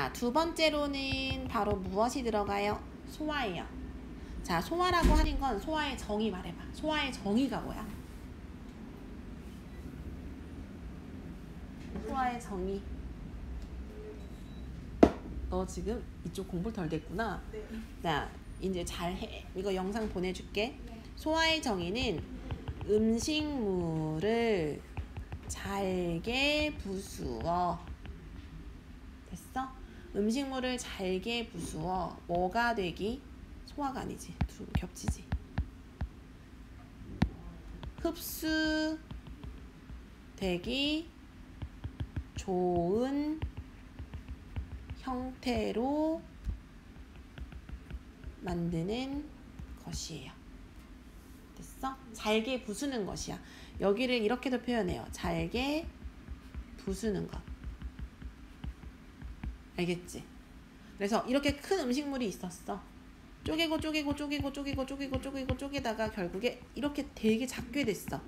자, 두 번째로는 바로 무엇이 들어가요? 소화예요. 자, 소화라고 하는 건 소화의 정의 말해봐. 소화의 정의가 뭐야? 소화의 정의. 너 지금 이쪽 공부 덜 됐구나. 네. 자, 이제 잘해. 이거 영상 보내줄게. 네. 소화의 정의는 음식물을 잘게 부수어. 됐어? 음식물을 잘게 부수어 뭐가 되기? 소화가 아니지. 두 겹치지. 흡수되기 좋은 형태로 만드는 것이에요. 됐어? 잘게 부수는 것이야. 여기를 이렇게도 표현해요. 잘게 부수는 것. 알겠지? 그래서 이렇게 큰 음식물이 있었어. 쪼개다가 결국에 이렇게 되게 작게 됐어.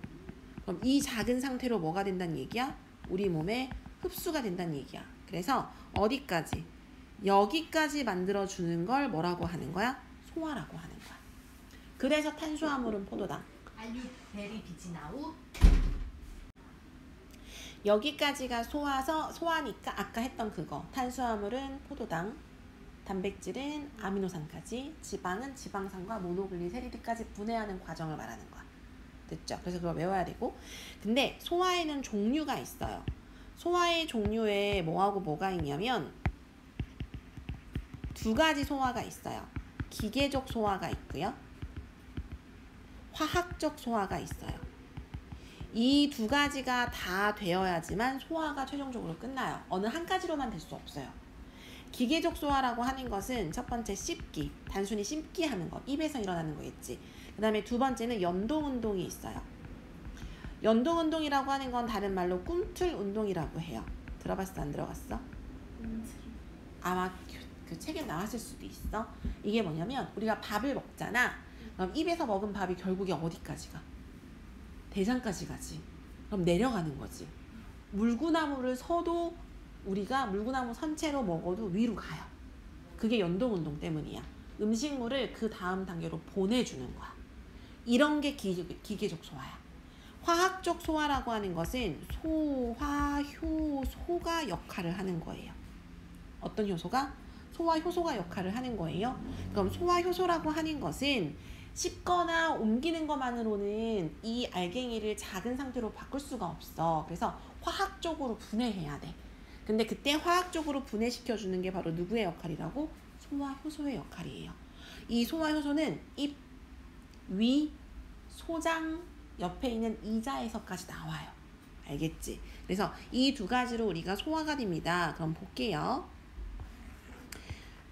그럼 이 작은 상태로 뭐가 된다는 얘기야? 우리 몸에 흡수가 된다는 얘기야. 그래서 어디까지? 여기까지 만들어주는 걸 뭐라고 하는 거야? 소화라고 하는 거야. 그래서 탄수화물은 포도당. Are you very busy now? 여기까지가 소화니까 아까 했던 그거. 탄수화물은 포도당, 단백질은 아미노산까지, 지방은 지방산과 모노글리세리드까지 분해하는 과정을 말하는 거야. 됐죠? 그래서 그걸 외워야 되고. 근데 소화에는 종류가 있어요. 소화의 종류에 뭐하고 뭐가 있냐면 두 가지 소화가 있어요. 기계적 소화가 있고요. 화학적 소화가 있어요. 이 두 가지가 다 되어야지만 소화가 최종적으로 끝나요. 어느 한 가지로만 될 수 없어요. 기계적 소화라고 하는 것은 첫 번째 씹기, 단순히 씹기 하는 거, 입에서 일어나는 거겠지. 그 다음에 두 번째는 연동운동이 있어요. 연동운동이라고 하는 건 다른 말로 꿈틀 운동이라고 해요. 들어봤어? 안 들어봤어? 아마 그 책에 나왔을 수도 있어. 이게 뭐냐면 우리가 밥을 먹잖아. 그럼 입에서 먹은 밥이 결국에 어디까지 가? 대장까지 가지. 그럼 내려가는 거지. 물구나무를 서도 우리가 물구나무 선체로 먹어도 위로 가요. 그게 연동운동 때문이야. 음식물을 그 다음 단계로 보내주는 거야. 이런 게 기계적 소화야. 화학적 소화라고 하는 것은 소화효소가 역할을 하는 거예요. 어떤 효소가? 소화효소가 역할을 하는 거예요. 그럼 소화효소라고 하는 것은 씹거나 옮기는 것만으로는 이 알갱이를 작은 상태로 바꿀 수가 없어. 그래서 화학적으로 분해해야 돼. 근데 그때 화학적으로 분해시켜주는 게 바로 누구의 역할이라고? 소화효소의 역할이에요. 이 소화효소는 입, 위, 소장 옆에 있는 이자에서까지 나와요. 알겠지? 그래서 이 두 가지로 우리가 소화가 됩니다. 그럼 볼게요.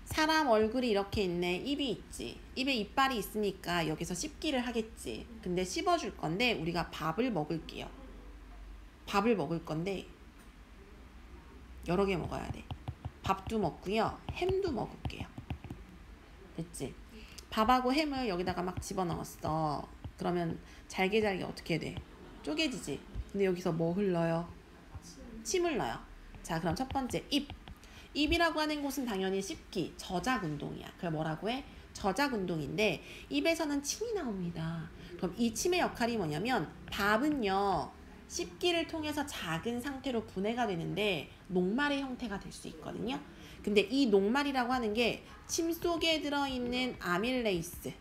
사람 얼굴이 이렇게 있네. 입이 있지. 입에 이빨이 있으니까 여기서 씹기를 하겠지. 근데 씹어줄 건데 우리가 밥을 먹을게요. 밥을 먹을 건데 여러 개 먹어야 돼. 밥도 먹고요. 햄도 먹을게요. 됐지? 밥하고 햄을 여기다가 막 집어넣었어. 그러면 잘게 어떻게 돼? 쪼개지지. 근데 여기서 뭐 흘러요? 침을 넣어요. 자, 그럼 첫 번째 입. 입이라고 하는 곳은 당연히 씹기, 저작 운동이야. 그걸 뭐라고 해? 저작 운동인데 입에서는 침이 나옵니다. 그럼 이 침의 역할이 뭐냐면 밥은요. 씹기를 통해서 작은 상태로 분해가 되는데 녹말의 형태가 될 수 있거든요. 근데 이 녹말이라고 하는 게 침 속에 들어있는 아밀레이스.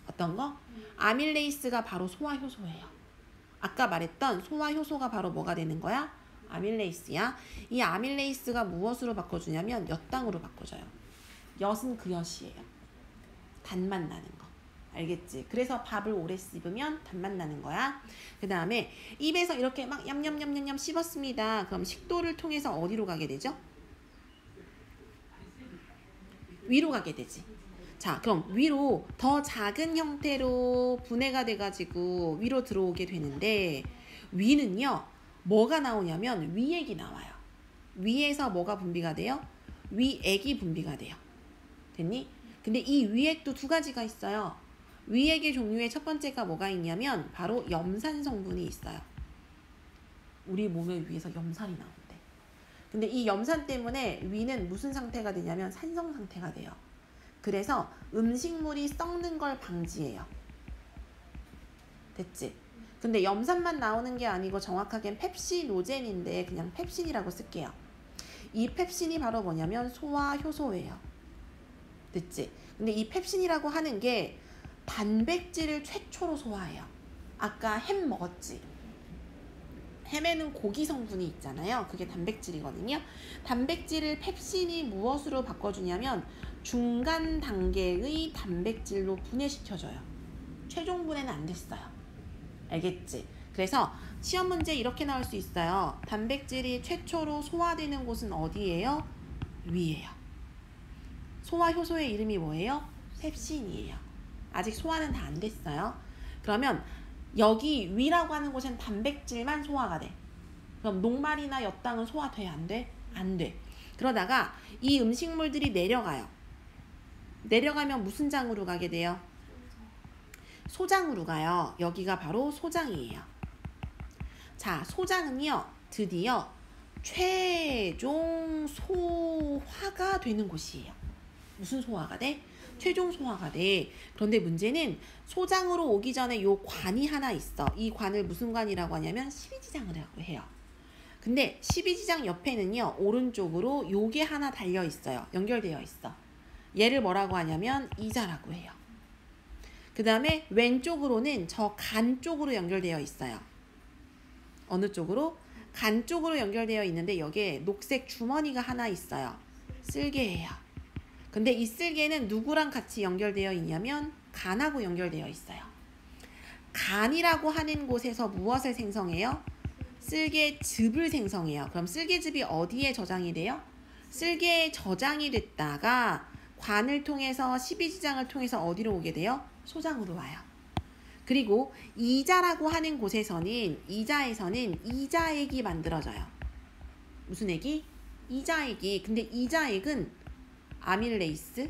어떤 거? 아밀레이스가 바로 소화효소예요. 아까 말했던 소화효소가 바로 뭐가 되는 거야? 아밀레이스야. 이 아밀레이스가 무엇으로 바꿔주냐면 엿당으로 바꿔줘요. 엿은 그 엿이에요. 단맛 나는 거. 알겠지? 그래서 밥을 오래 씹으면 단맛 나는 거야. 그 다음에 입에서 이렇게 막 냠냠냠냠냠 씹었습니다. 그럼 식도를 통해서 어디로 가게 되죠? 위로 가게 되지. 자, 그럼 위로 더 작은 형태로 분해가 돼가지고 위로 들어오게 되는데 위는요. 뭐가 나오냐면 위액이 나와요. 위에서 뭐가 분비가 돼요? 위액이 분비가 돼요. 됐니? 근데 이 위액도 두 가지가 있어요. 위액의 종류의 첫 번째가 뭐가 있냐면 바로 염산 성분이 있어요. 우리 몸에 위에서 염산이 나온대. 근데 이 염산 때문에 위는 무슨 상태가 되냐면 산성 상태가 돼요. 그래서 음식물이 썩는 걸 방지해요. 됐지? 근데 염산만 나오는 게 아니고 정확하게는 펩시노젠인데 그냥 펩신이라고 쓸게요. 이 펩신이 바로 뭐냐면 소화효소예요. 됐지? 근데 이 펩신이라고 하는 게 단백질을 최초로 소화해요. 아까 햄 먹었지? 햄에는 고기 성분이 있잖아요. 그게 단백질이거든요. 단백질을 펩신이 무엇으로 바꿔주냐면 중간 단계의 단백질로 분해시켜줘요. 최종 분해는 안 됐어요. 알겠지? 그래서 시험 문제 이렇게 나올 수 있어요. 단백질이 최초로 소화되는 곳은 어디예요? 위예요. 소화 효소의 이름이 뭐예요? 펩신이에요. 아직 소화는 다 안 됐어요. 그러면 여기 위라고 하는 곳엔 단백질만 소화가 돼. 그럼 녹말이나 엿당은 소화돼? 안 돼? 안 돼. 그러다가 이 음식물들이 내려가요. 내려가면 무슨 장으로 가게 돼요? 소장으로 가요. 여기가 바로 소장이에요. 자, 소장은요, 드디어 최종 소화가 되는 곳이에요. 무슨 소화가 돼? 최종 소화가 돼. 그런데 문제는 소장으로 오기 전에 요 관이 하나 있어. 이 관을 무슨 관이라고 하냐면 십이지장이라고 해요. 근데 십이지장 옆에는요, 오른쪽으로 요게 하나 달려 있어요. 연결되어 있어. 얘를 뭐라고 하냐면 이자라고 해요. 그 다음에 왼쪽으로는 저 간 쪽으로 연결되어 있어요. 어느 쪽으로? 간 쪽으로 연결되어 있는데 여기에 녹색 주머니가 하나 있어요. 쓸개예요. 근데 이 쓸개는 누구랑 같이 연결되어 있냐면 간하고 연결되어 있어요. 간이라고 하는 곳에서 무엇을 생성해요? 쓸개즙을 생성해요. 그럼 쓸개즙이 어디에 저장이 돼요? 쓸개에 저장이 됐다가 관을 통해서 십이지장을 통해서 어디로 오게 돼요? 소장으로 와요. 그리고 이자라고 하는 곳에서는 이자에서는 이자액이 만들어져요. 무슨 액이? 이자액이. 근데 이자액은 아밀레이스,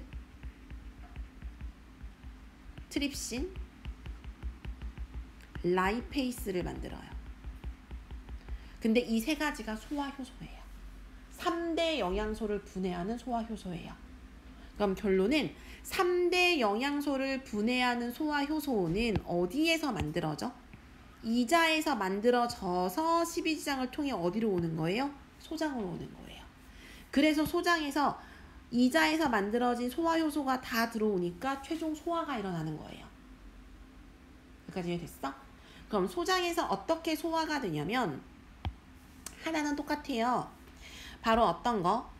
트립신, 라이페이스를 만들어요. 근데 이 세 가지가 소화효소예요. 3대 영양소를 분해하는 소화효소예요. 그럼 결론은 3대 영양소를 분해하는 소화효소는 어디에서 만들어져? 이자에서 만들어져서 십이지장을 통해 어디로 오는 거예요? 소장으로 오는 거예요. 그래서 소장에서 이자에서 만들어진 소화효소가 다 들어오니까 최종 소화가 일어나는 거예요. 여기까지 이해됐어? 그럼 소장에서 어떻게 소화가 되냐면 하나는 똑같아요. 바로 어떤 거?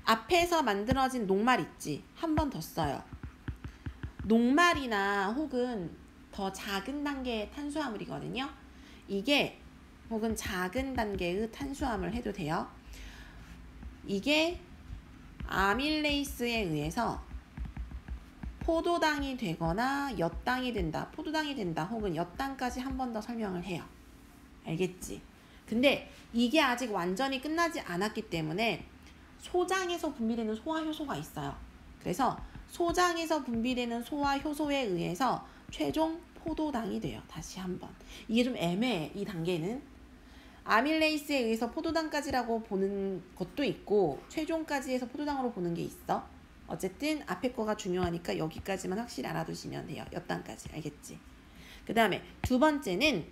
앞에서 만들어진 녹말 있지? 한 번 더 써요. 녹말이나 혹은 더 작은 단계의 탄수화물이거든요. 이게 혹은 작은 단계의 탄수화물 해도 돼요. 이게 아밀레이스에 의해서 포도당이 되거나 엿당이 된다. 포도당이 된다. 혹은 엿당까지 한 번 더 설명을 해요. 알겠지? 근데 이게 아직 완전히 끝나지 않았기 때문에 소장에서 분비되는 소화효소가 있어요. 그래서 소장에서 분비되는 소화효소에 의해서 최종 포도당이 돼요. 다시 한번. 이게 좀 애매해. 이 단계는. 아밀레이스에 의해서 포도당까지라고 보는 것도 있고 최종까지 해서 포도당으로 보는 게 있어. 어쨌든 앞에 거가 중요하니까 여기까지만 확실히 알아두시면 돼요. 엿당까지. 알겠지? 그 다음에 두 번째는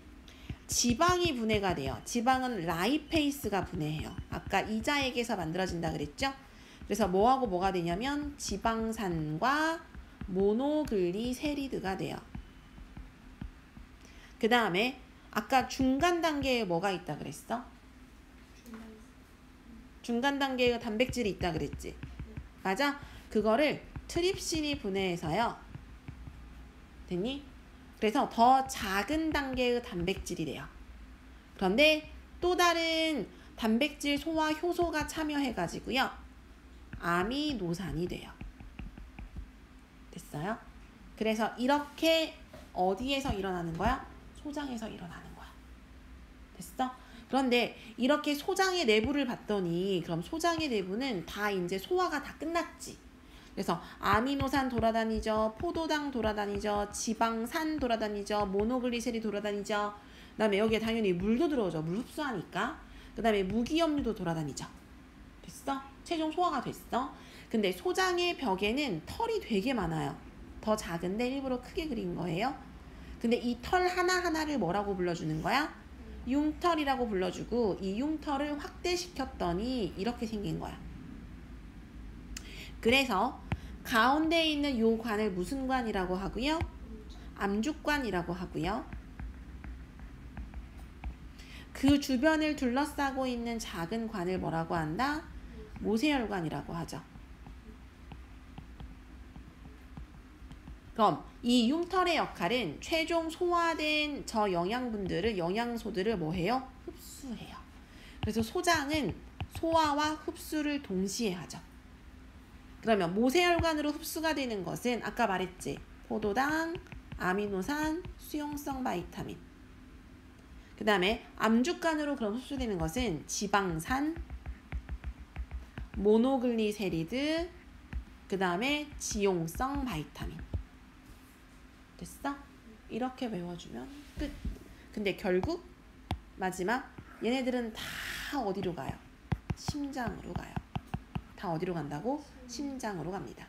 지방이 분해가 돼요. 지방은 라이페이스가 분해해요. 아까 이자액에서 만들어진다 그랬죠? 그래서 뭐하고 뭐가 되냐면 지방산과 모노글리세리드가 돼요. 그 다음에 아까 중간 단계에 뭐가 있다 그랬어? 중간 단계에 단백질이 있다 그랬지? 맞아? 그거를 트립신이 분해해서요. 됐니? 그래서 더 작은 단계의 단백질이 돼요. 그런데 또 다른 단백질 소화 효소가 참여해가지고요. 아미노산이 돼요. 됐어요? 그래서 이렇게 어디에서 일어나는 거야? 소장에서 일어나는 거야. 됐어? 그런데 이렇게 소장의 내부를 봤더니 그럼 소장의 내부는 다 이제 소화가 다 끝났지. 그래서 아미노산 돌아다니죠. 포도당 돌아다니죠. 지방산 돌아다니죠. 모노글리세리 돌아다니죠. 그 다음에 여기에 당연히 물도 들어오죠. 물 흡수하니까. 그 다음에 무기염류도 돌아다니죠. 됐어? 최종 소화가 됐어. 근데 소장의 벽에는 털이 되게 많아요. 더 작은데 일부러 크게 그린 거예요. 근데 이 털 하나하나를 뭐라고 불러주는 거야? 융털이라고 불러주고 이 융털을 확대시켰더니 이렇게 생긴 거야. 그래서 가운데 있는 요 관을 무슨 관이라고 하고요? 암죽관이라고 하고요. 그 주변을 둘러싸고 있는 작은 관을 뭐라고 한다? 모세혈관이라고 하죠. 그럼 이 융털의 역할은 최종 소화된 저 영양소들을 뭐 해요? 흡수해요. 그래서 소장은 소화와 흡수를 동시에 하죠. 그러면 모세혈관으로 흡수가 되는 것은 아까 말했지. 포도당, 아미노산, 수용성 바이타민. 그 다음에 암죽관으로 그럼 흡수되는 것은 지방산, 모노글리세리드, 그 다음에 지용성 바이타민. 됐어? 이렇게 외워주면 끝. 근데 결국 마지막 얘네들은 다 어디로 가요? 심장으로 가요. 다 어디로 간다고? 심장으로 갑니다.